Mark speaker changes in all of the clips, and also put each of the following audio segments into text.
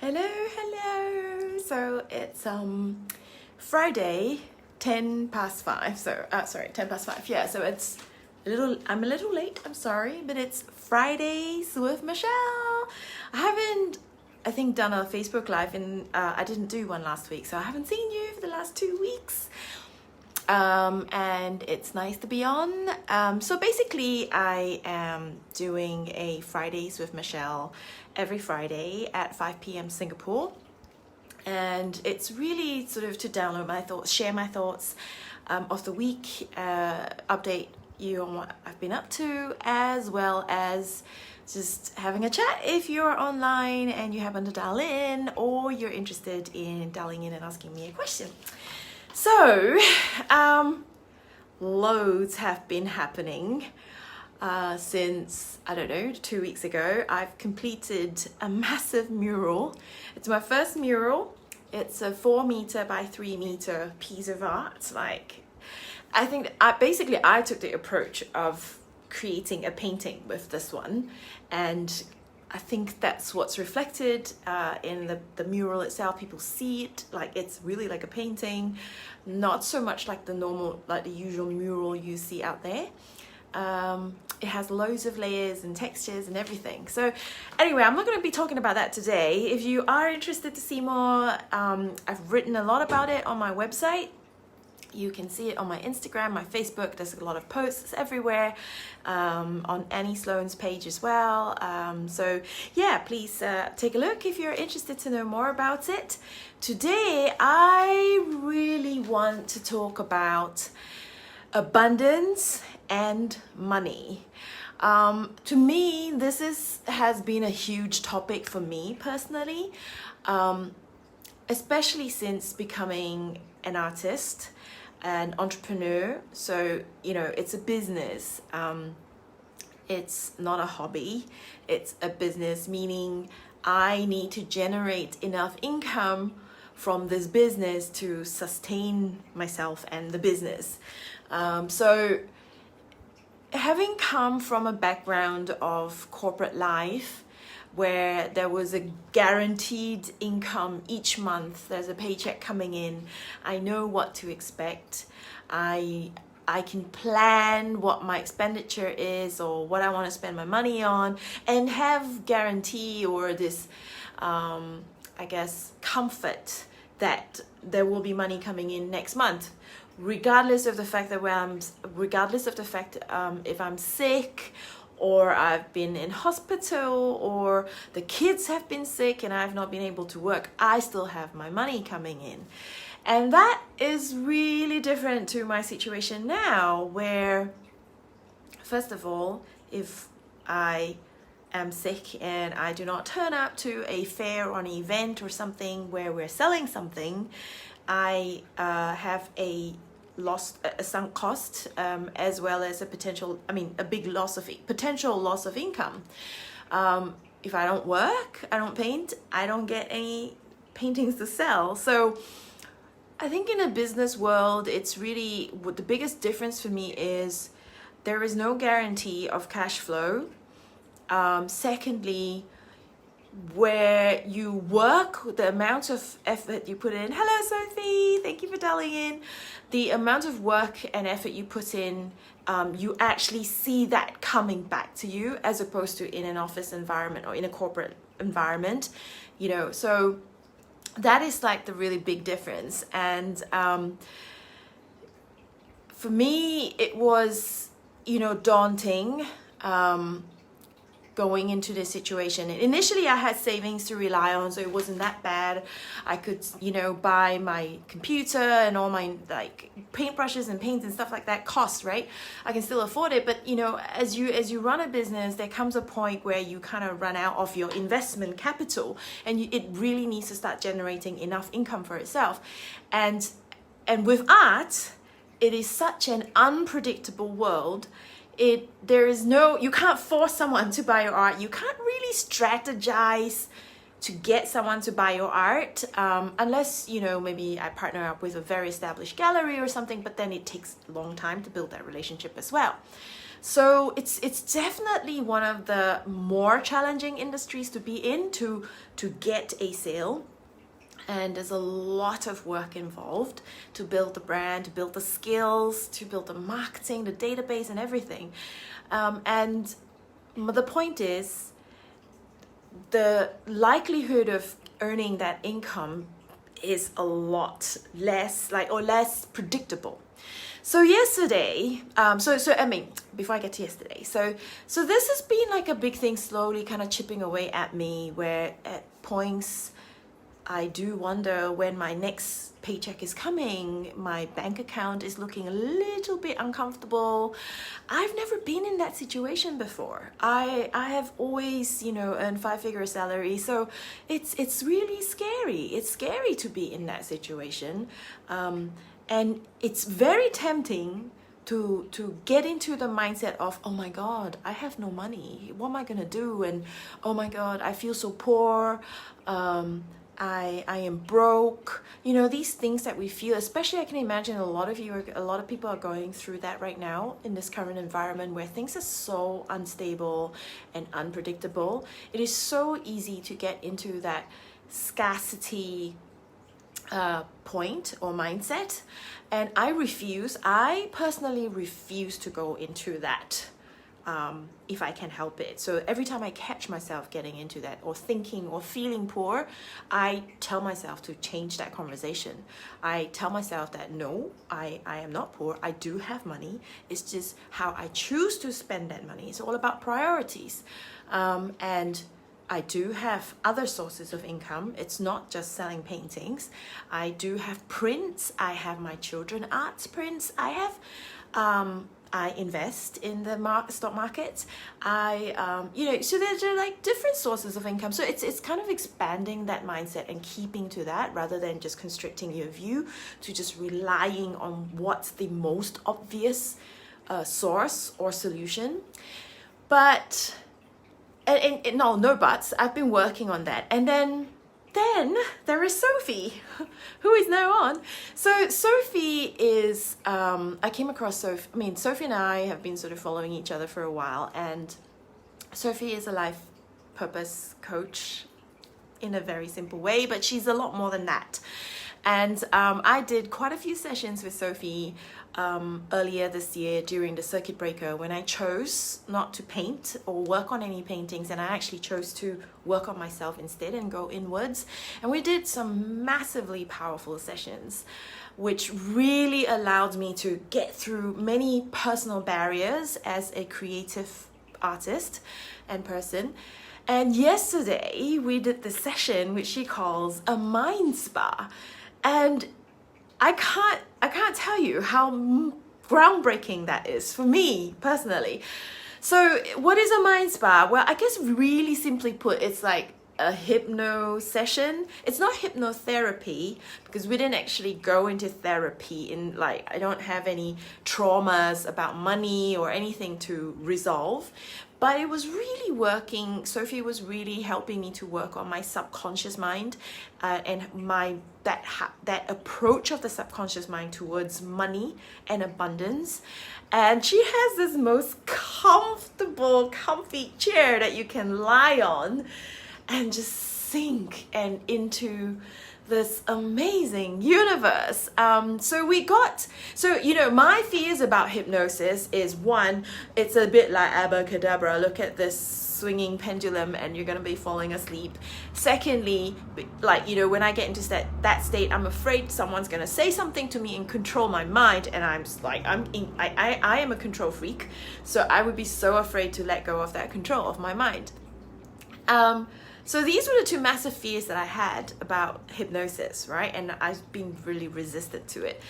Speaker 1: Hello. So it's Friday, 5:10. So 5:10. Yeah. So it's I'm a little late. I'm sorry, but it's Fridays with Mishell. I think, done a Facebook Live, and I didn't do one last week, so I haven't seen you for the last 2 weeks. And it's nice to be on. So basically, I am doing a Fridays with Mishell every Friday at 5 p.m. Singapore. And it's really sort of to download my thoughts, share my thoughts of the week, update you on what I've been up to, as well as just having a chat if you're online and you happen to dial in, or you're interested in dialing in and asking me a question. So, loads have been happening since, I don't know, 2 weeks ago. I've completed a massive mural. It's my first mural. It's a 4 meter by 3 meter piece of art. I think I took the approach of creating a painting with this one, and I think that's what's reflected in the mural itself. People see it like it's really like a painting, not so much like the usual mural you see out there. It has loads of layers and textures and everything. So anyway, I'm not going to be talking about that today. If you are interested to see more, I've written a lot about it on my website. You can see it on my Instagram, my Facebook. There's a lot of posts everywhere, on Annie Sloan's page as well. So yeah, please take a look if you're interested to know more about it. Today, I really want to talk about abundance and money. To me, this has been a huge topic for me personally, especially since becoming an artist, an entrepreneur. So, it's a business. It's not a hobby. It's a business, meaning I need to generate enough income from this business to sustain myself and the business. So having come from a background of corporate life where there was a guaranteed income each month, there's a paycheck coming in, I know what to expect. I can plan what my expenditure is or what I want to spend my money on, and have guarantee or this, comfort that there will be money coming in next month, regardless of the fact that if I'm sick, or I've been in hospital, or the kids have been sick and I've not been able to work, I still have my money coming in. And that is really different to my situation now, where, first of all, if I am sick and I do not turn up to a fair or an event or something where we're selling something, I have a sunk cost, as well as a big potential loss of income. If I don't work, I don't paint, I don't get any paintings to sell. So I think in a business world, it's really, what the biggest difference for me is there is no guarantee of cash flow. Secondly, where you work, the amount of effort you put in. Hello, Sophie. Thank you for dialing in. The amount of work and effort you put in, you actually see that coming back to you, as opposed to in an office environment or in a corporate environment. So that is like the really big difference. And for me, it was, daunting. Going into this situation. Initially, I had savings to rely on, so it wasn't that bad. I could, buy my computer and all my paintbrushes and paints and stuff like that costs, right? I can still afford it, but as you run a business, there comes a point where you kind of run out of your investment capital, and it really needs to start generating enough income for itself. And with art, it is such an unpredictable world. You can't force someone to buy your art. You can't really strategize to get someone to buy your art, unless, maybe I partner up with a very established gallery or something, but then it takes a long time to build that relationship as well. So it's definitely one of the more challenging industries to be in to get a sale. And there's a lot of work involved to build the brand, to build the skills, to build the marketing, the database, and everything. And the point is, the likelihood of earning that income is a lot less, less predictable. So yesterday, before I get to yesterday, so this has been like a big thing slowly kind of chipping away at me, where at points I do wonder when my next paycheck is coming. My bank account is looking a little bit uncomfortable. I've never been in that situation before. I have always, earned 5-figure salary. So it's really scary. It's scary to be in that situation. And it's very tempting to get into the mindset of, oh my God, I have no money. What am I gonna do? And oh my God, I feel so poor. I am broke. These things that we feel, especially I can imagine a lot of people are going through that right now in this current environment where things are so unstable and unpredictable. It is so easy to get into that scarcity point or mindset. And I personally refuse to go into that. If I can help it. So every time I catch myself getting into that or thinking or feeling poor, I tell myself to change that conversation. I tell myself that no, I am not poor. I do have money. It's just how I choose to spend that money. It's all about priorities. And I do have other sources of income. It's not just selling paintings. I do have prints. I have my children arts prints. I invest in the stock market. So there's like different sources of income. So it's kind of expanding that mindset and keeping to that rather than just constricting your view to just relying on what's the most obvious source or solution. But, and no buts, I've been working on that. And then there is Sophie, who is now on. So Sophie is, I came across Sophie. Sophie and I have been sort of following each other for a while, and Sophie is a life purpose coach in a very simple way, but she's a lot more than that. And I did quite a few sessions with Sophie earlier this year during the circuit breaker, when I chose not to paint or work on any paintings, and I actually chose to work on myself instead and go inwards. And we did some massively powerful sessions, which really allowed me to get through many personal barriers as a creative artist and person. And yesterday we did the session which she calls a mind spa, and I can't tell you how groundbreaking that is for me personally. So what is a mind spa? Well, I guess really simply put, it's like a hypno session. It's not hypnotherapy, because we didn't actually go into therapy. I don't have any traumas about money or anything to resolve. But it was really working. Sophie was really helping me to work on my subconscious mind and that approach of the subconscious mind towards money and abundance. And she has this most comfy chair that you can lie on and just sink and into this amazing universe. My fears about hypnosis is, one, it's a bit like abracadabra, look at this swinging pendulum and you're gonna be falling asleep. Secondly, when I get into that state, I'm afraid someone's gonna say something to me and control my mind, and I am a control freak, so I would be so afraid to let go of that control of my mind. So these were the two massive fears that I had about hypnosis, right? And I've been really resistant to it.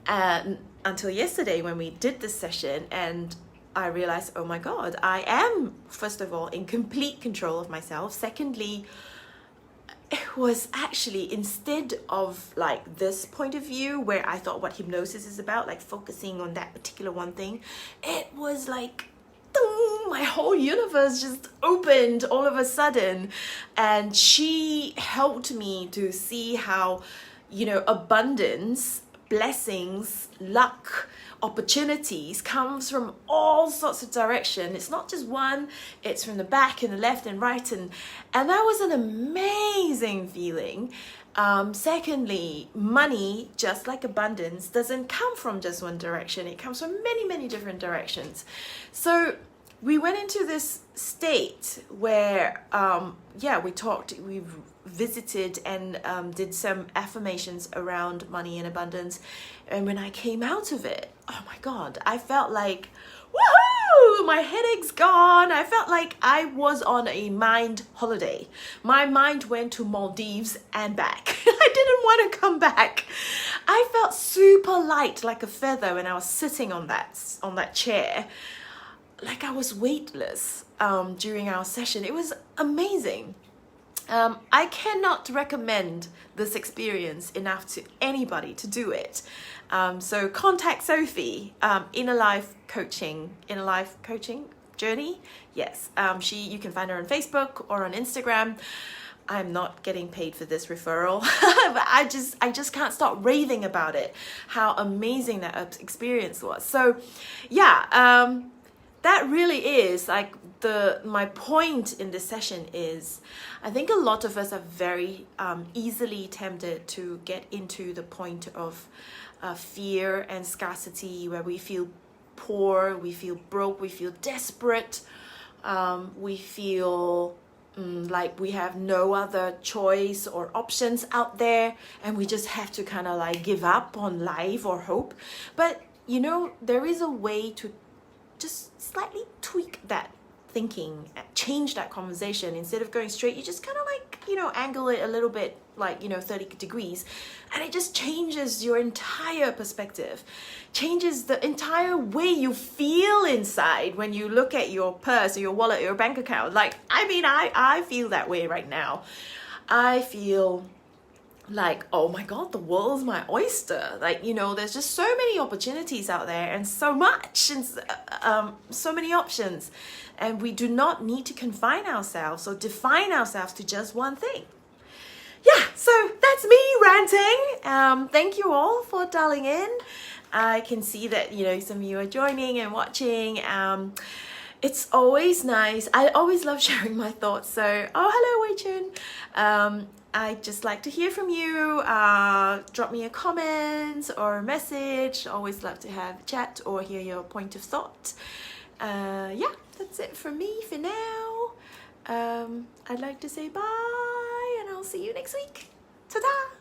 Speaker 1: Until yesterday when we did this session, and I realized, oh my God, I am, first of all, in complete control of myself. Secondly, it was actually, instead of this point of view where I thought what hypnosis is about, focusing on that particular one thing, it was my whole universe just opened all of a sudden. And she helped me to see how, abundance blessings, luck, opportunities comes from all sorts of direction. It's not just one, it's from the back and the left and right, and that was an amazing feeling. Secondly, money, just like abundance, doesn't come from just one direction. It comes from many different directions. So we went into this state where we visited and did some affirmations around money and abundance. And when I came out of it, oh my God, I felt like, woohoo, my headache's gone. I felt like I was on a mind holiday. My mind went to Maldives and back. I didn't want to come back. I felt super light, like a feather, when I was sitting on that chair. Like I was weightless during our session. It was amazing. I cannot recommend this experience enough to anybody to do it. So contact Sophie, Inner Life Coaching Journey. Yes, you can find her on Facebook or on Instagram. I'm not getting paid for this referral, but I just can't stop raving about it, how amazing that experience was. So yeah, that really is like my point in this session is, I think a lot of us are very easily tempted to get into the point of fear and scarcity, where we feel poor, we feel broke, we feel desperate, we feel like we have no other choice or options out there, and we just have to kind of like give up on life or hope. But you know, there is a way to just slightly tweak that thinking, change that conversation. Instead of going straight, you just kind of like, you know, angle it a little bit, like, you know, 30 degrees, and it just changes your entire perspective, changes the entire way you feel inside when you look at your purse or your wallet or your bank account. Like, I mean, I feel that way right now. I feel like, oh my God, the world's my oyster. Like, you know, there's just so many opportunities out there, and so much, and so many options, and we do not need to confine ourselves or define ourselves to just one thing. Yeah, so that's me ranting. Thank you all for dialing in. I can see that, you know, some of you are joining and watching. It's always nice. I always love sharing my thoughts. So, oh, hello, Wei Chun. I'd just like to hear from you. Drop me a comment or a message. Always love to have a chat or hear your point of thought. Yeah, that's it from me for now. I'd like to say bye, and I'll see you next week. Ta-da!